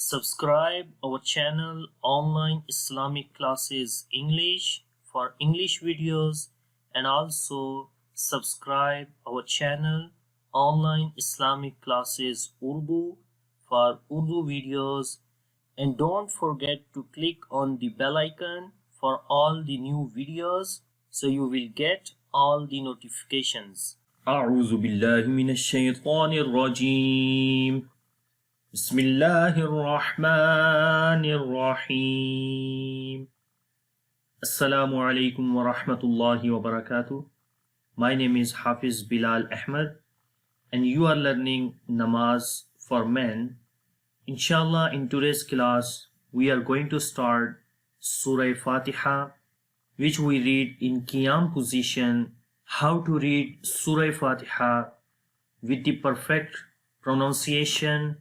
Subscribe our channel Online Islamic Classes English for English videos, and also subscribe our channel Online Islamic Classes Urdu for Urdu videos, and don't forget to click on the bell icon for all the new videos so you will get all the notifications. أعوذ بالله من الشيطان الرجيم. بسم الله الرحمن الرحيم. Assalamu alaikum wa rahmatullahi wa barakatuh. My name is Hafiz Bilal Ahmed, and you are learning Namaz for men. Inshallah, in today's class, we are going to start Surah Fatiha, which we read in Qiyam position. How to read Surah Fatiha with the perfect pronunciation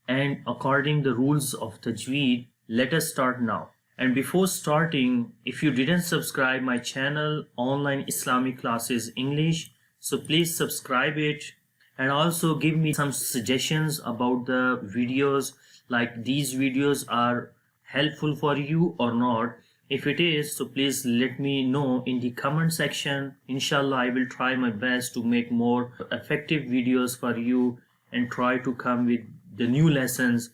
and according the rules of Tajweed. Let us start now. And before starting, if you didn't subscribe my channel Online Islamic Classes English, so please subscribe it, and also give me some suggestions about the videos, like these videos are helpful for you or not. If it is, so please let me know in the comment section. Inshallah, I will try my best to make more effective videos for you and try to come with the new lessons.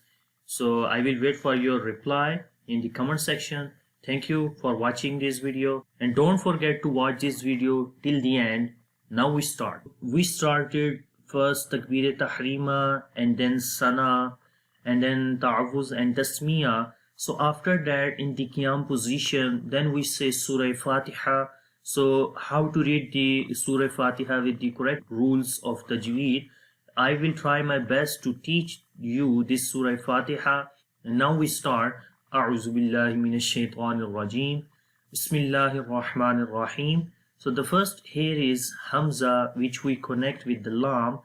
So I will wait for your reply in the comment section. Thank you for watching this video, and don't forget to watch this video till the end. Now we start. We started first Takbir Tahrima, and then Sana, and then Ta'awuz and Tasmiyah. So after that, in the Qiyam position, then we say Surah Fatiha. So how to read the Surah Fatiha with the correct rules of Tajweed, I will try my best to teach you this Surah Fatiha. And now we start. A'udhu billahi minash shaitanir rajim. Bismillahir rahmanir rahim. So the first here is Hamza, which we connect with the Lam,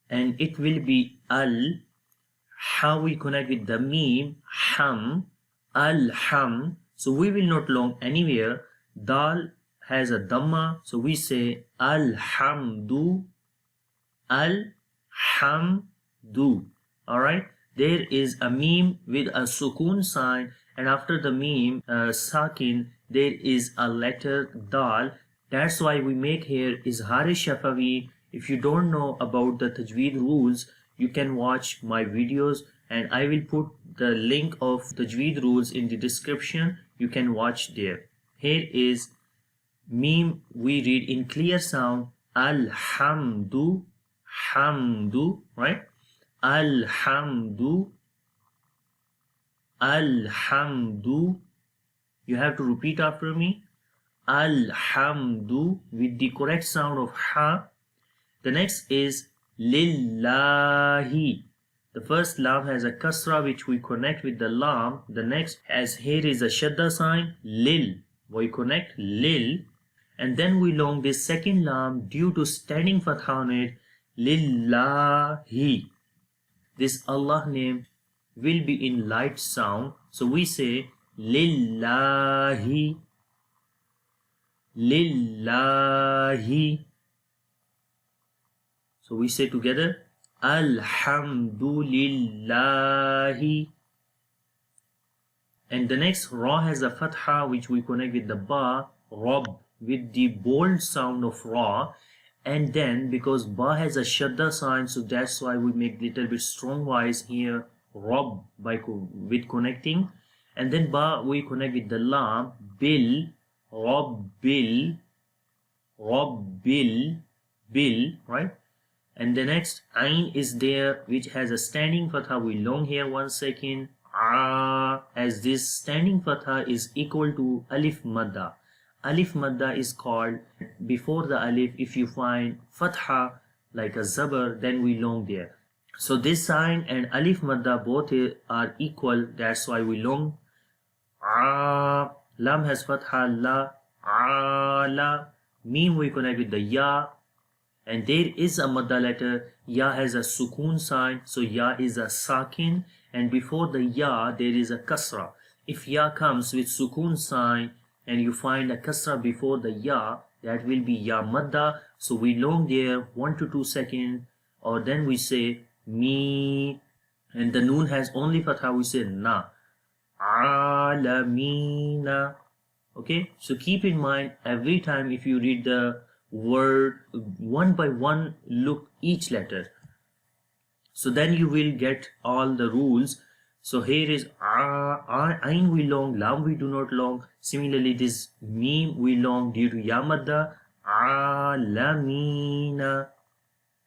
and it will be Al. How we connect with the Mim, Ham, Al-Ham. So we will not long anywhere. Dal has a Dhamma, so we say Al-Hamdu, Al-Hamdu. Alright, there is a Mim with a Sukun sign, and after the Mim, Sakin, there is a letter Dal. That's why we make here Izhar Shafawi. If you don't know about the Tajweed rules, you can watch my videos, and I will put the link of Tajweed rules in the description. You can watch there. Here is Mim, we read in clear sound Alhamdu, Hamdu, right? Alhamdu, Alhamdu. You have to repeat after me. Alhamdu with the correct sound of Ha. The next is Lillahi. The first Lam has a Kasra, which we connect with the Lam. The next, as here is a Shadda sign, Lil. We connect Lil. And then we long this second Lam due to standing Fatha on it, Lillahi. This Allah name will be in light sound. So we say Lillahi, Lillahi. So we say together Alhamdulillahi. And the next Ra has a Fatha, which we connect with the Ba, Rabb, with the bold sound of Ra. And then because Ba has a Shadda sign, so that's why we make little bit strong voice here, Rabb, with connecting. And then Ba we connect with the Lam, Bil, Rabbil, Rabbil, Bil, right? And the next Ain is there, which has a standing Fatha. We long here 1 second, as this standing Fatha is equal to Alif Madda. Alif Madda is called before the Alif. If you find Fatha like a Zabar, then we long there. So this sign and Alif Madda both are equal. That's why we long. Lam has Fatha, La, La. Mim we connect with the Ya. And there is a Madda letter. Ya has a Sukun sign. So Ya is a Sakin. And before the Ya, there is a Kasra. If Ya comes with Sukun sign, and you find a Kasra before the Ya, that will be Ya Madda. So we long there 1 to 2 seconds, or then we say Mi. and the noon has only fatha, we say na. Alamina. Okay, so keep in mind every time if you read the word one by one, look each letter, so then you will get all the rules. So here is ain we long, lam we do not long. Similarly, this meme we long due to yamadda, alamina,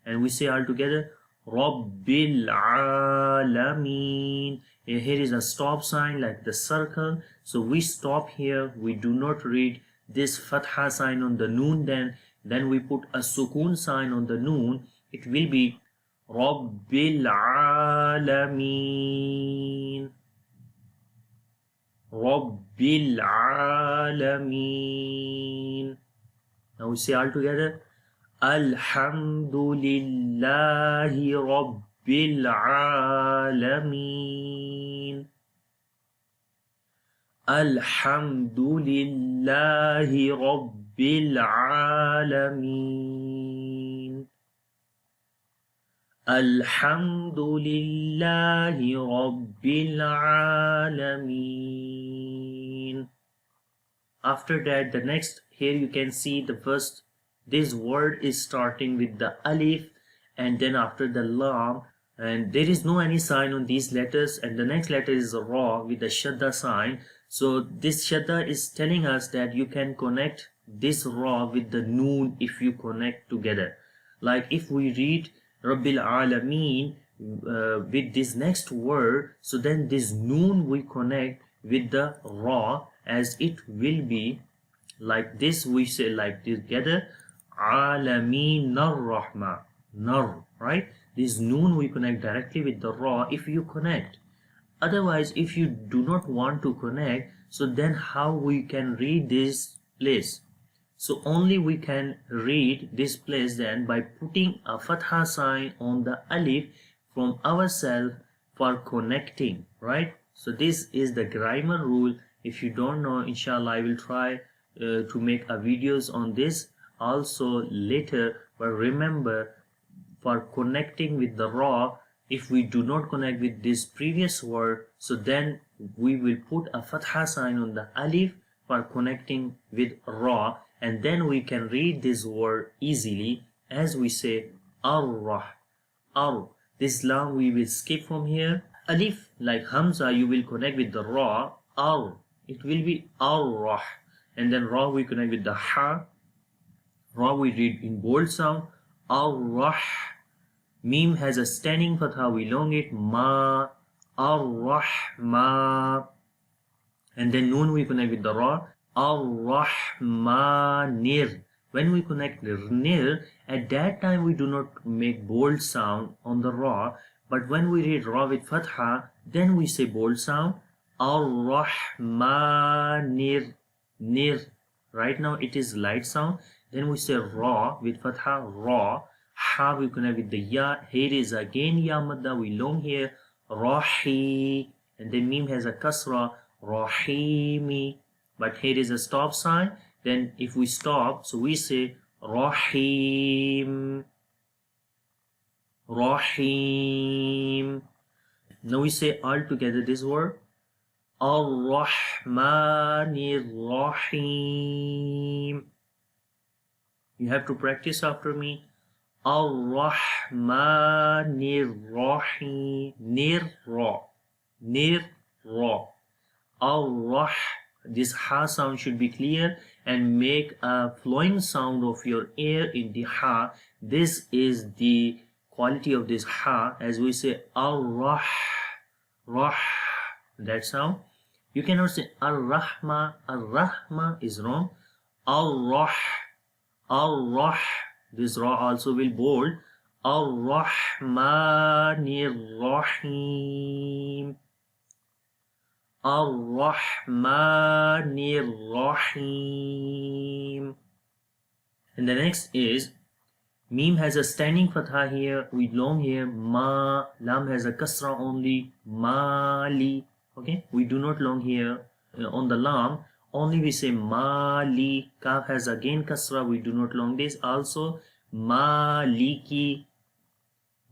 and we say all together Rabbil Alameen. Here is a stop sign like the circle, so we stop here. We do not read this fatha sign on the noon, then we put a sukun sign on the noon. It will be Rabbil Alameen, Rabbil Alameen. Now we say all together Alhamdulillahi Rabbil Alameen. Alhamdulillahi Rabbil Alameen. Alhamdulillahi Rabbil Alameen. After that, the next, here you can see the first, this word is starting with the alif and then after the lam, and there is no any sign on these letters, and the next letter is a ra with the shadda sign. So this shadda is telling us that you can connect this ra with the noon if you connect together. Like if we read Rabbil Alameen with this next word, so then this noon we connect with the ra, as it will be like this. We say like together Alameen Nar Rahma, Nar, right? This noon we connect directly with the ra if you connect. Otherwise, if you do not want to connect, so then how we can read this place? So only we can read this place then by putting a fatha sign on the alif from ourselves for connecting, right? So this is the grammar rule. If you don't know, inshallah I will try to make a videos on this also later. But remember, for connecting with the ra, if we do not connect with this previous word, so then we will put a fatha sign on the alif for connecting with ra, and then we can read this word easily as we say ar-rah, ar. This lam we will skip from here. Alif like hamza you will connect with the ra, ar, it will be ar-rah, and then ra we connect with the ha, ra we read in bold sound, ar-rah. Mim has a standing fatha, we elongate ma, ar-rahma, and then noon we connect with the ra, ar-rahmanir. When we connect nir, at that time we do not make bold sound on the ra, but when we read ra with fatha, then we say bold sound, ar-rahmanir, nir. Right now it is light sound. Then we say ra with fatha, ra. Ha we connect with the ya. Here is again ya madda, we long here, rahi, and then mim has a kasra, rahimi, but here is a stop sign. Then if we stop, so we say rahim, rahim. Now we say all together this word, ar-rahmanir rahim. You have to practice after me. Ar-Rahmanir Rahim. Nir Ra. Nir Ra. Ar-Rah. This ha sound should be clear and make a flowing sound of your air in the ha. This is the quality of this ha, as we say Ar-Rah. Rah. That sound. You cannot say Ar-Rahma. Ar-Rahma is wrong. Ar-Rah. Ar-Rah. This ra also will bold. Ar-Rahmanir Rahim. Ar-Rahmanir Rahim. And the next is mim has a standing fatha here with long here. Ma, lam has a kasra only. Mali. Okay, we do not long here on the lam. Only we say mali. Kaf has again kasra, we do not long this. Also maliki,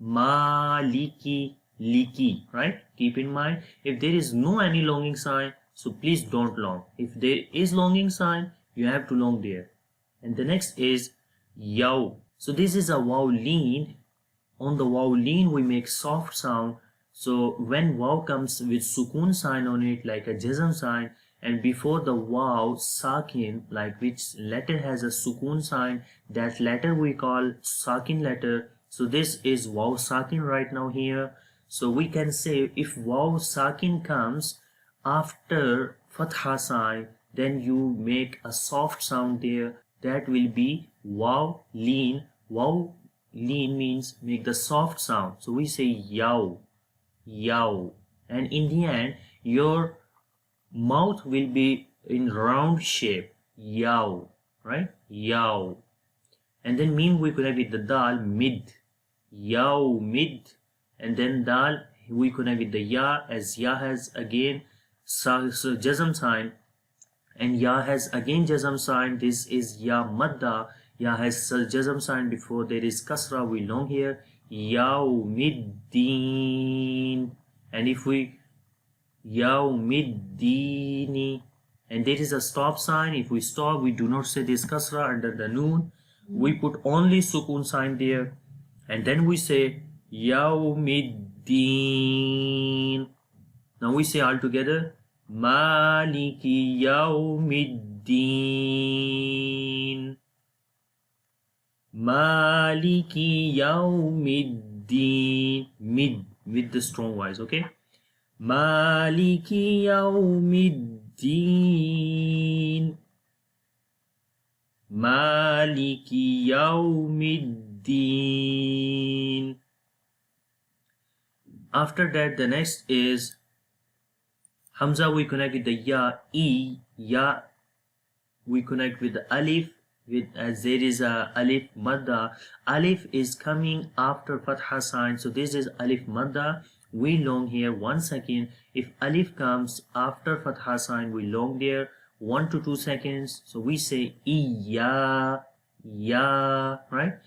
maliki. liki, right? Keep in mind, if there is no any longing sign, so please don't long. If there is longing sign, you have to long there. And the next is yaw. So this is a waw lean. On the waw lean we make soft sound. So when waw comes with sukun sign on it, like a jazm sign, and before the waw sakin, like which letter has a sukun sign, that letter we call sakin letter. So this is waw sakin right now here. So we can say if waw sakin comes after fatha sign, then you make a soft sound there. That will be waw lean. Waw lean means make the soft sound. So we say yaw, yaw. And in the end, your mouth will be in round shape, yaw, right? Yaw. And then mim we connect with the dal, mid, yaw, mid. And then dal we connect with the ya, as ya has again jazm sign, and ya has again jazm sign. This is ya madda. Ya has jazm sign before there is kasra, we long here, yawmiddin. And if we yawmiddini, and there is a stop sign. If we stop, we do not say this kasra under the noon. We put only sukun sign there, and then we say yawmiddin. Now we say all together, maliki yawmiddin, maliki yawmiddin, mid with the strong voice, okay? Maliki yawmiddin, maliki yawmiddin. After that, the next is Hamza, we connect with the ya, ya we connect with the alif, with as there is a alif madda. Alif is coming after fatha sign, so this is alif madda. We long here 1 second. If alif comes after fatha sign, we long there 1 to 2 seconds. So we say ya, ya, right?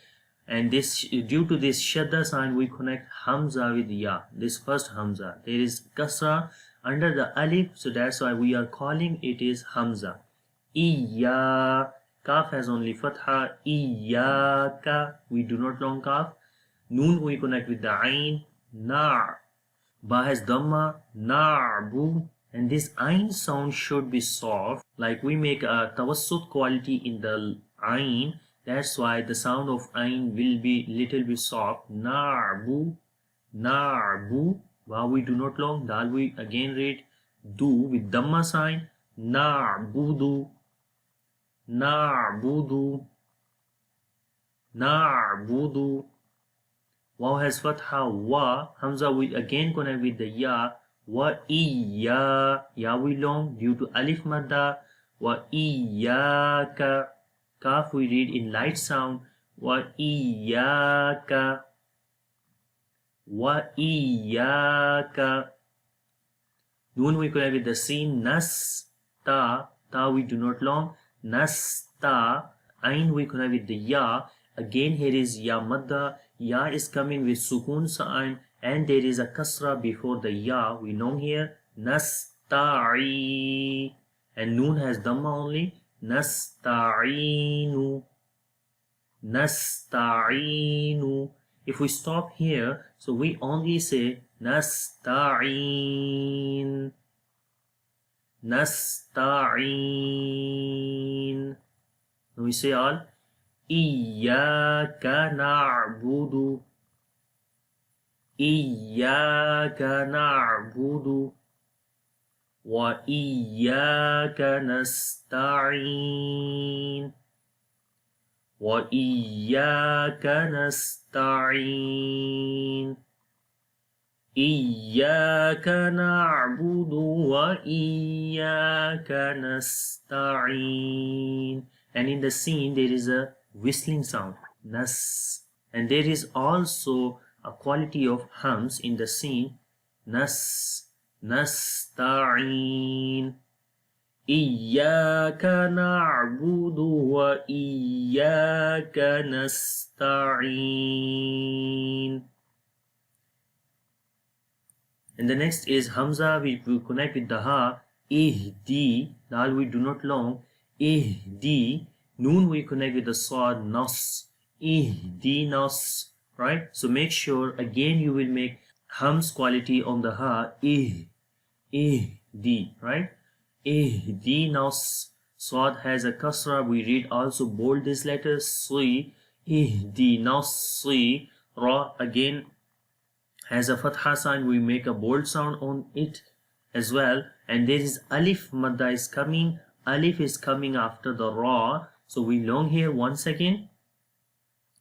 And this, due to this shadda sign, we connect Hamza with ya, this first Hamza. There is kasra under the alif, so that's why we are calling it is Hamza. Iya, kaf has only fatha, iyaka, we do not long kaf. Noon we connect with the ain, na'. Ba has dhamma, na'bu, and this ain sound should be soft, like we make a tawassut quality in the ain. That's why the sound of ain will be little bit soft. Na'bu, na'bu. Ba we do not long. Dal we again read do with dhamma sign. Na'budu, na'budu, na'budu. Waw has fatha, wa. Hamza we again connect with the ya. Wa iya, ya we long due to alif madda. Wa iyaka. Kaf we read in light sound. Wa iyaka, wa iyaka. Noon we connect with the sin, nas, ta. Ta we do not long. Nas, ta. Ain we connect with the ya. Again here is ya madda. Ya is coming with sukun sign, and there is a kasra before the ya. We long here. Nasta'i. And noon has dhamma only. Nasta'inu, nasta'inu. If we stop here, so we only say nasta'in, nasta'in. Now we say all. Iyyaka na'budu, iyyaka na'budu, wa iyyaka nasta'in, wa iyyaka nasta'in. Iyyaka na'budu wa iyyaka nasta'in. And in the scene there is a whistling sound, nas. And there is also a quality of hums in the scene, nas, nasta'in. Iyyaka na'budu wa iyyaka nasta'in. And the next is Hamza, we connect with the Ha. Ihdi, Dal we do not long. Ihdi, Noon we connect with the Sad, Nas. Ihdi Nas, right? So make sure again you will make Hams quality on the Ha. Ihdi, right? Ihdi Nas. Sad has a kasra, we read also bold this letter. Si, Ihdi Nas, Si. Ra again has a fatha sign, we make a bold sound on it as well. And there is alif madda is coming. Alif is coming after the ra, so we long here 1 second.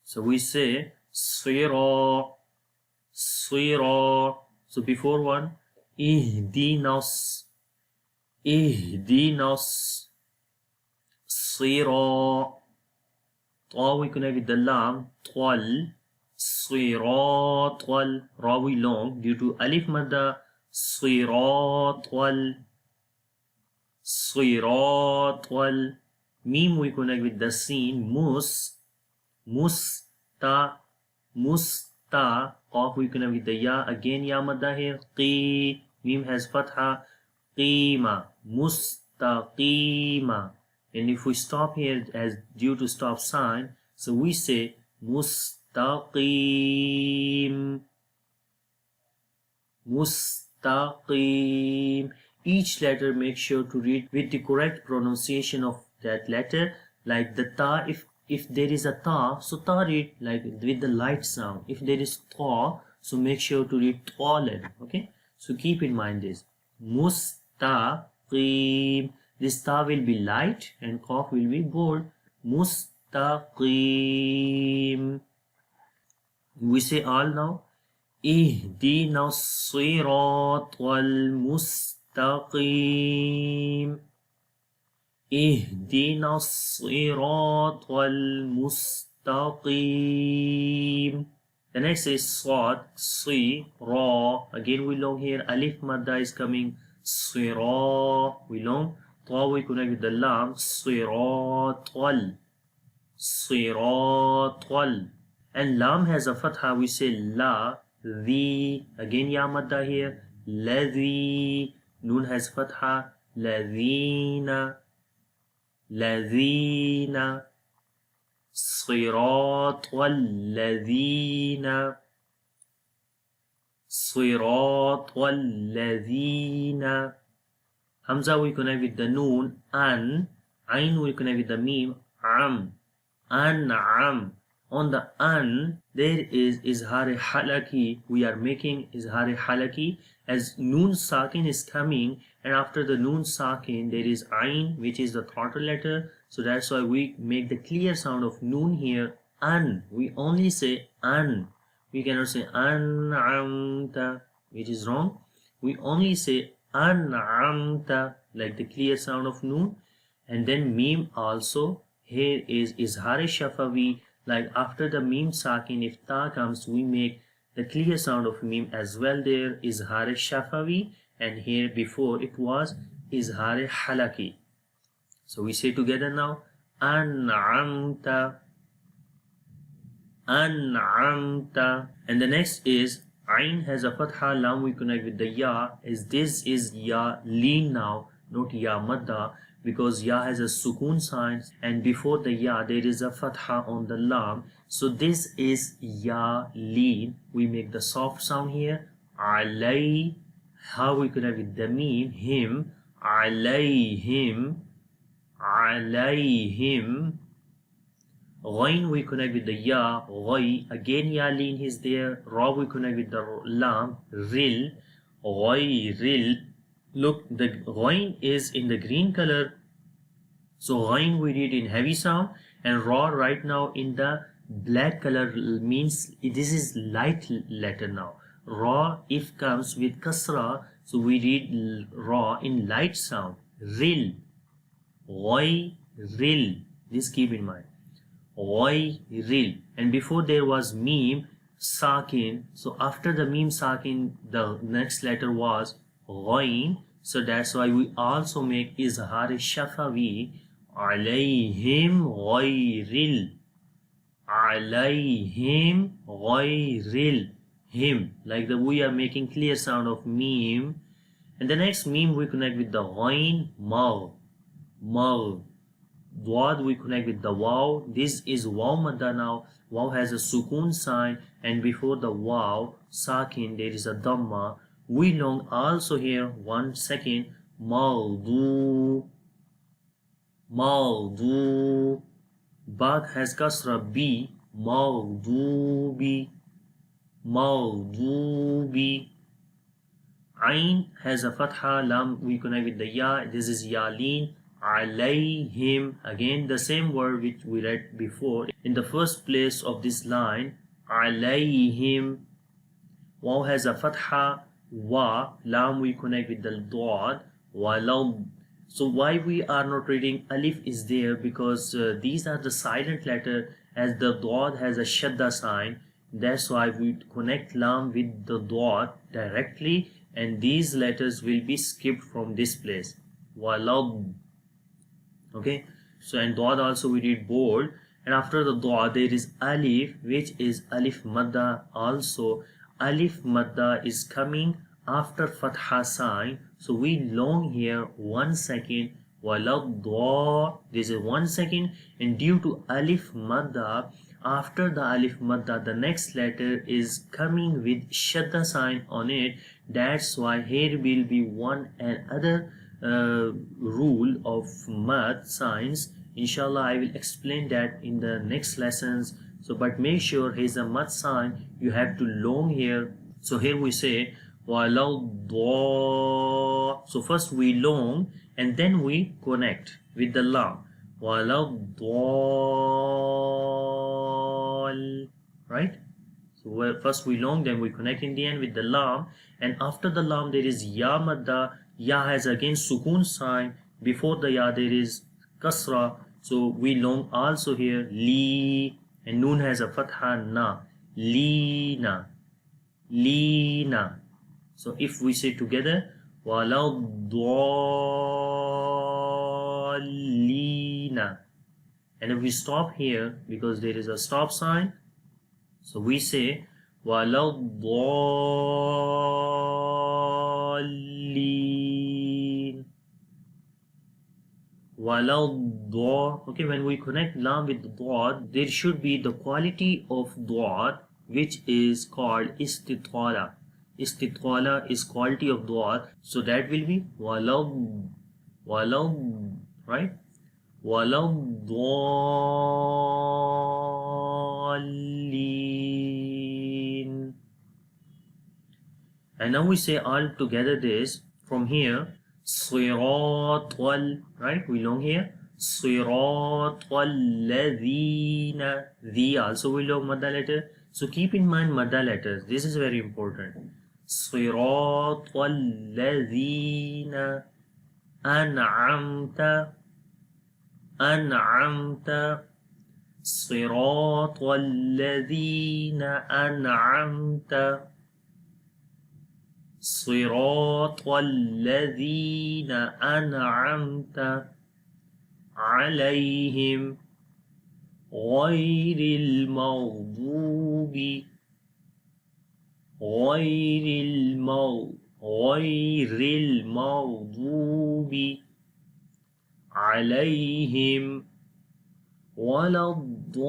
So we say sira, sira. So before one, ihdinas, ihdinas, sira. Ta we connect with the lam, twal. Sirat wal, ra we long due to alif madda. Sirat wal, sirat wal. Mim we connect with the sin, mus, musta, musta. Qaf we connect with the ya, again ya madda here. Qi, mim has fatha. Qima, mustaqima. And if we stop here as due to stop sign, so we say mustaqim, mustaqim. Each letter make sure to read with the correct pronunciation of that letter. Like the ta, if there is a ta, so ta read like with the light sound. If there is ta, so make sure to read ta letter. Okay, so keep in mind this. Mustaqim. This ta will be light and qaf will be bold. Mustaqim. We say all now. Ihdina as-sirat wal-mustaqim. Ihdina as-sirat wal-mustaqim. The next is Sad, Si, Ra. Again we long here. Alif madda is coming. Sira, we long. Ta we connect with the lam. Sirat wal, sirat wal. And lam has a fatha, we say la, the. Again ya madda here. Ladhi. Noon has fatha. Ladhina, ladhina. Sirat wal ladhina, sirat wal ladhina. Hamza we connect with the noon. An. Ain we connect with the meme. Am, an'am. On the an, there is izhar halaki. We are making izhar halaki as noon sakin is coming, and after the noon sakin there is ain, which is the throttle letter. So that's why we make the clear sound of noon here. An. We only say an. We cannot say an'amta, which is wrong. We only say an'amta, like the clear sound of noon. And then meme also. Here is izhar shafawi. Like after the meme sakin, if ta comes, we make the clear sound of meme as well. There is izhar shafawi, and here before it was izhar halaki. So we say together now, an'amta, an'amta. And the next is ain has a fatha, lam we connect with the ya. Is this is ya lean now, not ya madda, because ya has a sukoon sign, and before the ya there is a fatha on the lam. So this is ya lean. We make the soft sound here. Alay. How we connect with the meme, him. Alayhim, alayhim. Ghain we connect with the ya, ghay. Again ya lean is there. Ra we connect with the lam, ril, ghayril. Look, the ghain is in the green color, so ghain we read in heavy sound, and ra right now in the black color, means this is light letter now. Ra if comes with kasra, so we read ra in light sound. Ril, ghayril. This keep in mind. Ghayril. And before there was meme sakin, so after the meme sakin the next letter was ghain. So that's why we also make izhar shafawi. Alayhim ghayril, alayhim ghayril. him, like the we are making clear sound of meme. And the next meme we connect with the ghain, mag, mag. Dwad we connect with the waw. This is waw madda now. Waw has a sukun sign, and before the waw sakin there is a dhamma. We long also here 1 second. Mawdu, mawdu. Bad has kasra b. Mawdubi, mawdubi. Ain has a fatha. Lam we connect with the ya. This is yalin. Alayhim, again the same word which we read before in the first place of this line. Alayhim. Waw has a fatha. Wa. Lam we connect with the dad. Walau. So why we are not reading alif is there, because these are the silent letter, as the dad has a shadda sign. That's why we connect lam with the dad directly, and these letters will be skipped from this place. Walau. Okay, so and dad also we read bold, and after the dad there is alif, which is alif madda. Also alif madda is coming after fatha sign, so we long here 1 second. Walad. This is 1 second, and due to alif madda, after the alif madda the next letter is coming with shadda sign on it. That's why here will be one and other rule of math science. Inshallah I will explain that in the next lessons. So but make sure here's a math sign, you have to long here. So here we say walau. So first we long and then we connect with the lam. Walau, right? So first we long, then we connect in the end with the lam, and after the lam there is ya madda. Ya has again sukun sign. Before the ya there is kasra, so we long also here. Li, and noon has a fatha na. Lina, lina. So if we say together walau dallina, and if we stop here because there is a stop sign, so we say walau dallin, walau dha. Okay, when we connect lam with the dad, there should be the quality of dad which is called istitala. Istitala is quality of dad, so that will be walau, walau, right? Walau dallin. And now we say all together this from here. Siratal, right? We long here. Siratal ladhina. The also we long madda letter. So keep in mind madda letters. This is very important. Siratal ladhina an'amta, an'amta. Siratal ladhina an'amta. صراط الذين أنعمت عليهم غير المغضوب عليهم ولا الضالين.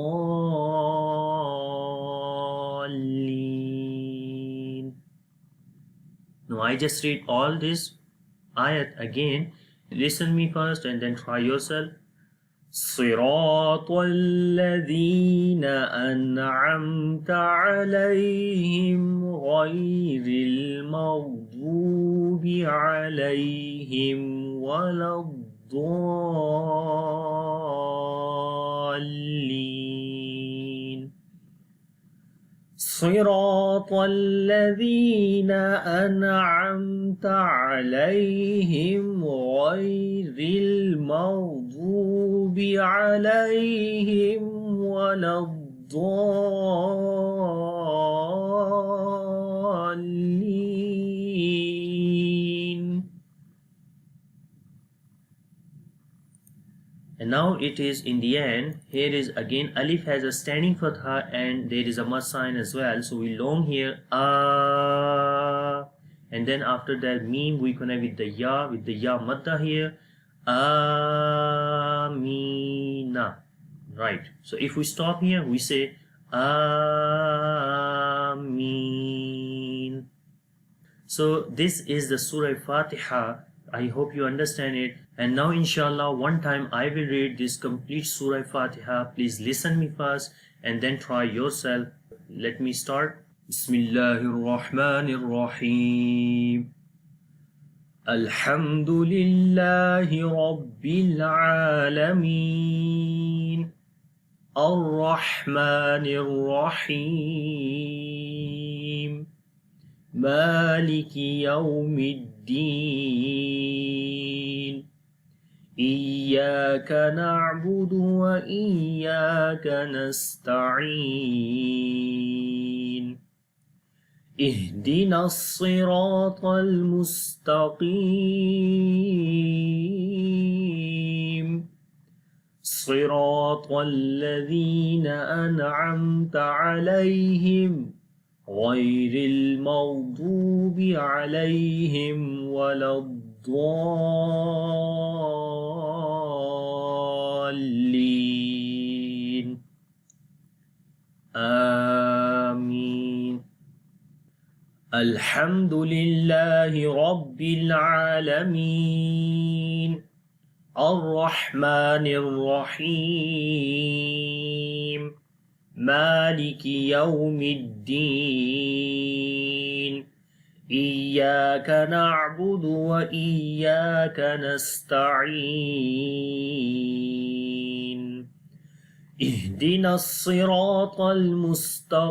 Now I just read all this ayat again. Listen me first and then try yourself. صراط الذين أنعمت عليهم غير المغضوب عليهم ولا الضالين. صراط الذين أنعمت عليهم غير المغضوب عليهم ولا الضالين. And now it is in the end. Here is again alif has a standing fatha and there is a mud sign as well. So we long here and then after that meme we connect with the ya madda here. Amina. Right. So if we stop here, we say Amin. So this is the Surah Fatiha. I hope you understand it. And now inshallah one time I will read this complete Surah Fatiha. Please listen me first and then try yourself. Let me start. Bismillahir Rahmanir Rahim. Alhamdulillahi Rabbil Alameen. Ar-Rahmanir Rahim. Maliki Yawmiddin. Iyyaka na'budu wa iyyaka nasta'in. اهدنا الصراط المستقيم صراط الذين أنعمت عليهم غير المغضوب عليهم ولا الضالين آمين. الحمد لله رب العالمين الرحمن الرحيم مالك يوم الدين إياك نعبد وإياك نستعين اهدنا الصراط المستقيم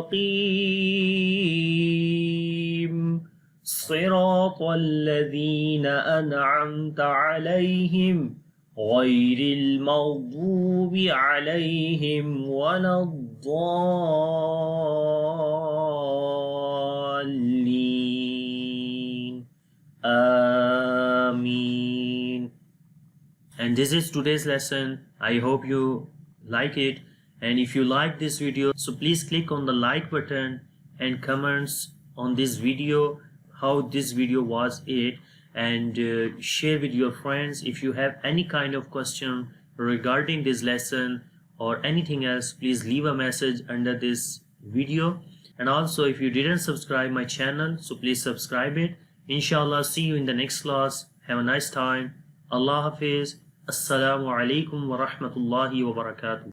صراط الذين أنعمت عليهم غير المغضوب عليهم ولا الضالين آمين. And this is today's lesson. I hope you like it, and if you like this video, so please click on the like button and comments on this video how this video was it, and share with your friends. If you have any kind of question regarding this lesson or anything else, please leave a message under this video. And also if you didn't subscribe my channel, so please subscribe it. Inshallah, see you in the next class. Have a nice time. Allah Hafiz. Assalamu alaikum wa rahmatullahi wa barakatuh.